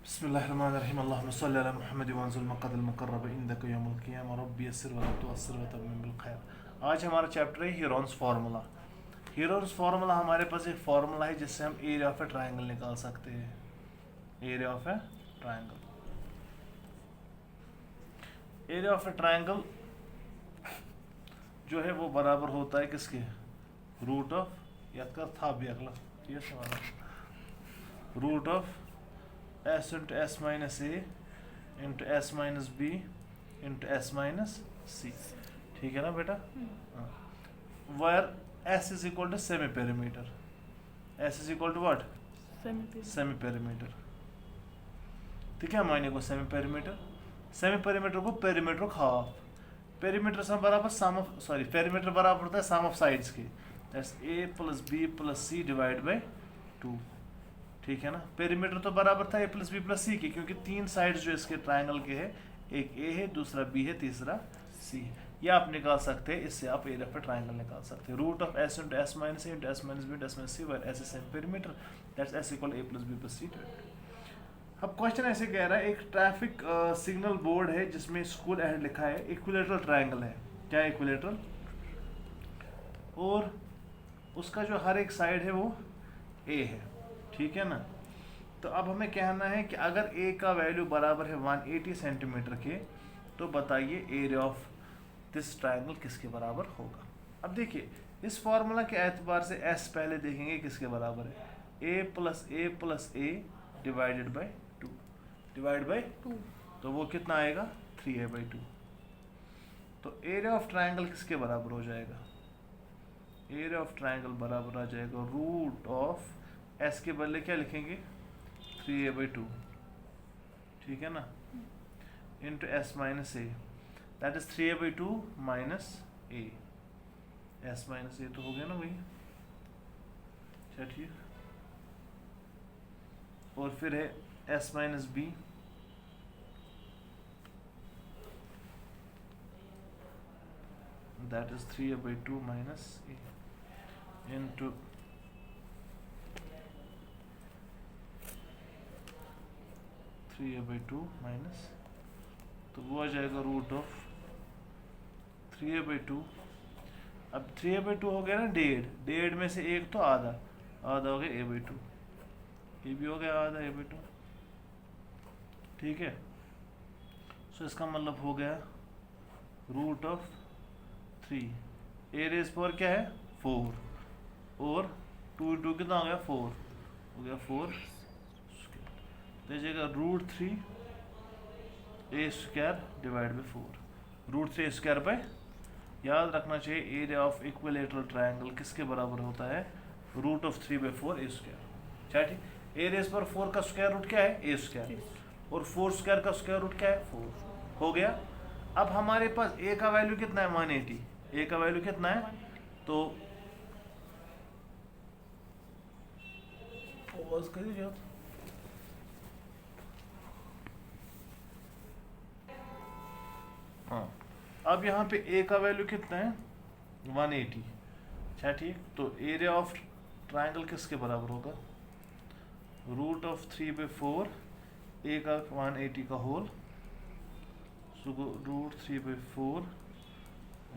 बिस्मिल्लाहिर्रहमानिर्रहीम अल्लाहुम्मा सल्लि अला मुहम्मद वअंज़िल मक़अदल मुक़र्रब इंदका यौमुल क़ियामह रब्बी यस्सिर वला तुअस्सिर वतम्मिम बिल खैर। आज हमारा चैप्टर है हीरोन्स फार्मूला। हीरोन्स फार्मूला हमारे पास एक फार्मूला है जिससे हम एरिया ऑफ ए ट्रायंगल निकाल सकते हैं। Area of A triangle, area of A triangle जो है वो बराबर होता है किसके, रूट ऑफ यह था भी अगला root of s into s minus a into s minus b into s minus c। ठीक है ना बेटा? where s is equal to semi perimeter, s is equal to what? semi perimeter। ठीक है, मायने को सेमी पेरीमीटर, सेमी पेरीमीटर को perimeter of half, perimeter से बराबर सम ऑफ सॉरी पेरीमीटर बराबर होता है सम ऑफ साइड्स के, that's a plus b plus c divide by 2। ठीक है ना? पेरीमीटर तो बराबर था a प्लस बी प्लस सी की, क्योंकि तीन साइड्स जो इसके ट्रायंगल के हैं, एक a है, दूसरा b है, तीसरा c है। ये आप निकाल सकते हैं, इससे आप एरिया ऑफ ट्रायंगल निकाल सकते हैं। Root of s into s minus a into s minus b into s minus c where s is semi perimeter, that's s equal a plus b plus c। अब question ऐसे कह रहा है, एक traffic signal board है जिसमें school ahead लिखा है, इक्विलेटरल ट्रायंगल है। क्या इक्विलेटरल? और उसका जो हर एक साइड है वो a है। ठीक है ना? तो अब हमें कहना है कि अगर a का वैल्यू बराबर है 180 सेंटीमीटर के, तो बताइए एरिया ऑफ दिस ट्रायंगल किसके बराबर होगा। अब देखिए, इस फॉर्मूला के एतबार से s पहले देखेंगे किसके बराबर है, a plus a divided by 2, divide by 2, तो वो कितना आएगा 3a/2। तो एरिया ऑफ ट्रायंगल किसके बराबर हो जाएगा, एरिया ऑफ ट्रायंगल बराबर आ जाएगा रूट ऑफ s के बदले क्या लिखेंगे 3a/2। ठीक है ना? Into s minus a, that is 3a/2 minus a, s minus a तो हो गया ना वही। अच्छा ठीक, और फिर है s minus b, that is 3a/2 minus a into 3a/2 minus, तो वो आ जाएगा रूट ऑफ 3a/2। अब 3a/2 हो गया ना डेढ़, डेढ़ में से एक तो आधा, आधा हो गया a/2, ये भी हो गया आधा a/2। ठीक है, सो इसका मतलब हो गया root of 3, a raise power क्या है 4, और 2 इंटू कितना हो गया 4, हो गया 4, दीजिएगा root 3 a square divide by 4, root 3 square by, याद रखना चाहिए एरिया ऑफ इक्विलेटरल ट्रायंगल किसके बराबर होता है, रूट ऑफ 3/4 a स्क्वायर। क्या ठीक, a रेज़ पर 4 का स्क्वायर रूट क्या है a स्क्वायर, और 4 स्क्वायर का स्क्वायर रूट क्या है 4, हो गया। अब हमारे पास a का वैल्यू कितना है 180, a का वैल्यू कितना है, तो पॉज कर दीजिए। हाँ, अब यहाँ पे a का वैल्यू कितना है 180। अच्छा ठीक, तो एरिया ऑफ ट्रायंगल किसके बराबर होगा, रूट ऑफ 3/4 a का 180 का होल, सो रूट 3/4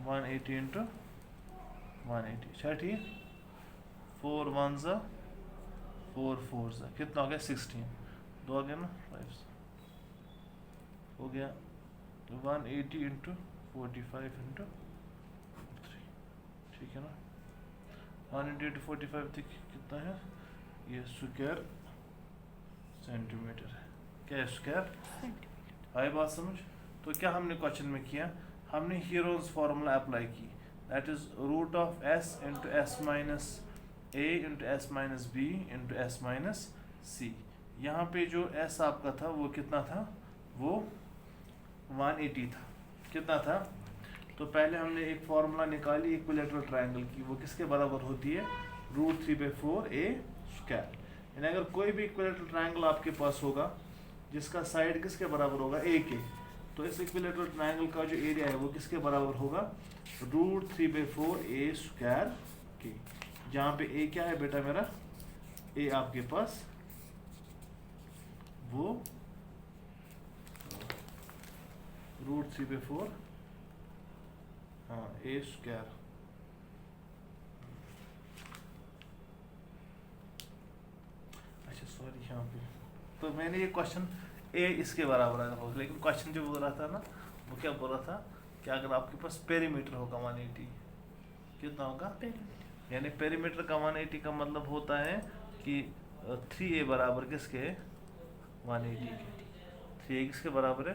180 इंटू 180। अच्छा ठीक, 4 1 ज़ा 4 4 ज़ा कितना हो गया 16, 2 आ गया ना 5, हो गया 180 इंटू 45 इंटू 3। ठीक है ना? 180 इंटू 45 कितना है, ये स्क्वायर सेंटीमीटर है। क्या है स्क्वायर सेंटीमीटर। आई बात समझ? तो क्या हमने क्वेश्चन में किया, हमने हीरोन्स फार्मूला अप्लाई की, that is root of s into s minus a into s minus b into s minus c। यहाँ पे जो s आपका था वो कितना था, वो 180 था। कितना था, तो पहले हमने एक फार्मूला निकाली इक्विलेटरल ट्रायंगल की, वो किसके बराबर होती है रूट 3/4 a स्क्वायर। यानी अगर कोई भी इक्विलेटरल ट्रायंगल आपके पास होगा जिसका साइड किसके बराबर होगा a के, तो इस इक्विलेटरल ट्रायंगल का जो एरिया है वो किसके बराबर होगा रूट 3/4 a स्क्वायर के, जहाँ पे a क्या है बेटा मेरा, a आपके पास वो √3/4 हाँ a स्क्वायर। अच्छा सॉरी यहाँ पे तो मैंने ये क्वेश्चन a इसके बराबर आया था, लेकिन क्वेश्चन जो बोल रहा था ना वो क्या बोल रहा था कि अगर आपके पास पेरीमीटर होगा 180 कितना होगा यानी पेरीमीटर का 180 का मतलब होता है कि 3a बराबर किसके 180 के 3a किसके बराबर है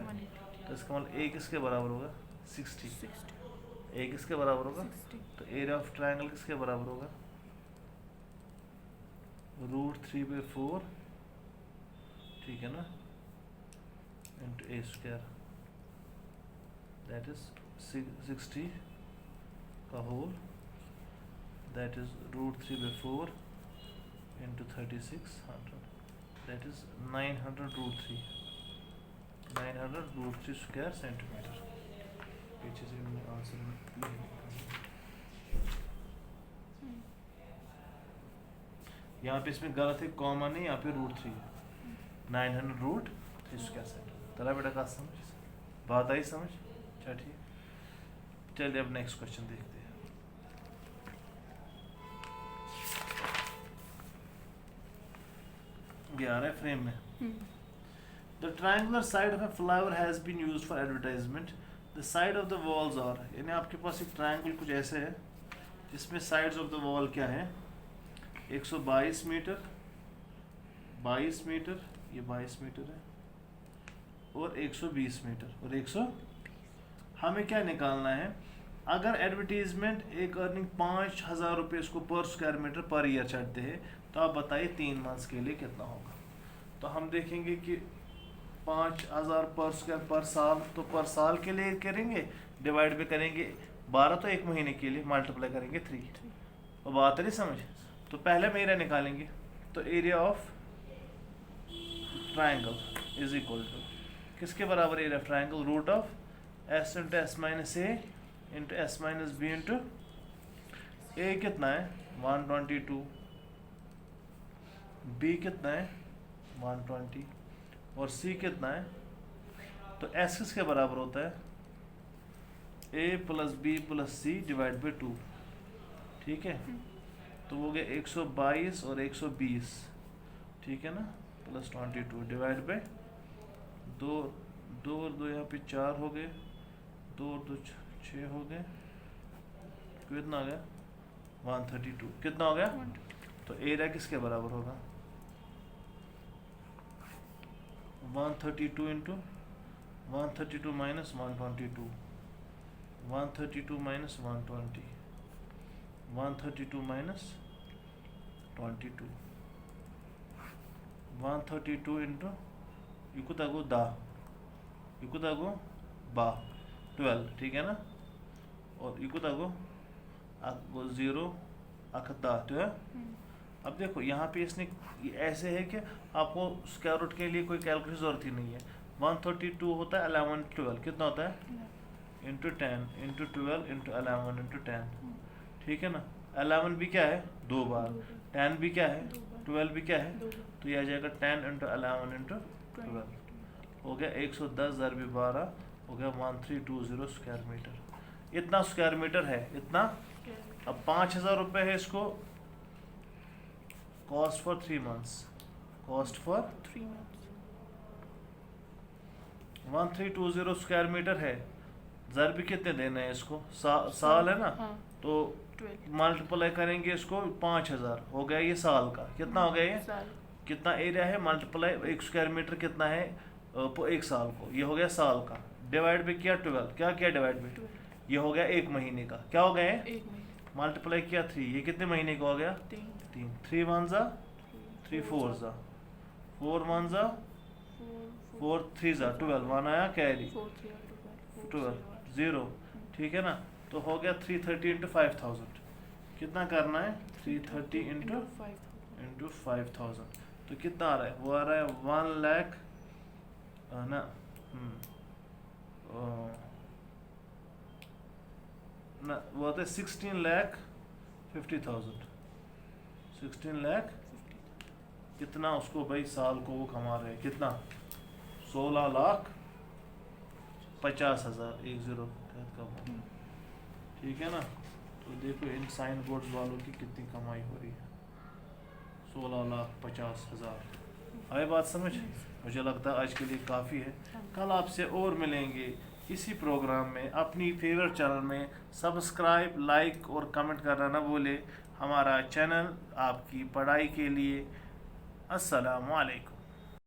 तो इसका मतलब a किसके बराबर होगा 60 a किसके बराबर होगा तो एरिया ऑफ ट्रायंगल किसके बराबर होगा √3/4 ठीक है ना into a square that is 60 का whole that is √3/4 into 3600 that is 900 √3 square centimeter which is in the answer में यहाँ पे इसमें गलत है कॉमा नहीं यहाँ पे √3 900 √3 स्क्वायर सेंटीमीटर तेरा बेटा का समझ बात आई समझ अच्छा ठीक चलिए अब नेक्स्ट क्वेश्चन देखते हैं। 11 फ्रेम में The triangular side of a flower has been used for advertisement. The side of the walls are यानी आपके पास एक ट्रायंगल कुछ ऐसे है जिसमें साइड्स ऑफ द वॉल क्या है 122 मीटर 22 मीटर ये 22 मीटर है और 120 मीटर और 100 हमें क्या निकालना है अगर एडवर्टीजमेंट एक अर्निंग 5,000 रुपये इसको पर स्क्वायर मीटर पर ईयर चढ़ते हैं तो आप बताइए 3 मंथ्स के लिए कितना होगा। तो हम देखेंगे कि 5,000 पर स्क्वायर पर साल तो पर साल के लिए करेंगे डिवाइड भी करेंगे 12 तो एक महीने के लिए मल्टीप्लाई करेंगे 3 और बात नहीं समझ। तो पहले हम एरिया निकालेंगे तो area of triangle is equal to किसके बराबर area of triangle root of s into s minus a into s minus b into a कितना है 122 b कितना है 120 और c कितना है तो s किसके बराबर होता है a plus b plus c divide by 2 ठीक है। तो वो गया 122 और 120 ठीक है ना प्लस 22 डिवाइड बाई 2 और 2 यहाँ पे 4 हो गए 2 और 2 6 हो गए कितना आ गया 132 कितना हो गया तो एरिया किसके बराबर होगा 132 into 132 minus 122 132 minus 120 132 minus 22 132 into इकुतागो दा इकुतागो बा 12 ठीक है ना और इकुतागो आपको 0 अखता तो है। अब देखो यहाँ पे इसने ऐसे है कि आपको स्क्वायर रूट के लिए कोई कैलकुलेशन जरूरत ही नहीं है 132 होता है 11 12 कितना होता है इंटू 10 इंटू 12 इंटू 11 इंटू 10 ठीक है ना 11 भी क्या है 2 बार 10 भी क्या है 12 भी क्या है तो ये आ जाएगा 10 इंटू 11 इंटू 12 हो गया 110 × 12 हो गया 1320 स्क्वायर मीटर इतना स्क्वायर मीटर है इतना। अब 5,000 रुपये है इसको cost for 3 months cost for 3 months 1320 square meter है ज़र भी कितने देना है इसको साल है ना हाँ। तो मल्टीप्लाई करेंगे इसको 5,000 हो गया ये साल का कितना हो गया ये कितना एरिया है मल्टीप्लाई 1 स्क्वायर मीटर कितना है एक साल को ये हो गया साल का डिवाइड भी किया 12 क्या किया डिवाइड भी ये हो गया 1 महीने का क्या हो गया मल्टीप्लाई किया 3 ये कितने महीने का हो गया 3 3 1 जा 3 4 जा 4 1 जा 4 3 जा 12 1 आया कैरी 12 0 ठीक है ना तो हो गया 330 इंटू 5,000 कितना करना है 330 इंटू 5,000 तो कितना आ रहा है वो आ रहा है 1 लाख ना ना वो आता है 16,50,000 16 लाख कितना उसको भाई साल को वो कमा रहे हैं कितना 16 लाख 50,000 एक जीरो कम। ठीक है ना। तो देखो इन साइन बोर्ड्स वालों की कितनी कमाई हो रही है, 16,50,000। आए बात समझ? मुझे लगता है आज के लिए काफ़ी है। कल आपसे और मिलेंगे इसी प्रोग्राम में। अपनी फेवरेट चैनल में सब्सक्राइब, लाइक और कमेंट करना ना भूले। हमारा चैनल आपकी पढ़ाई के लिए। अस्सलामु अलैकुम।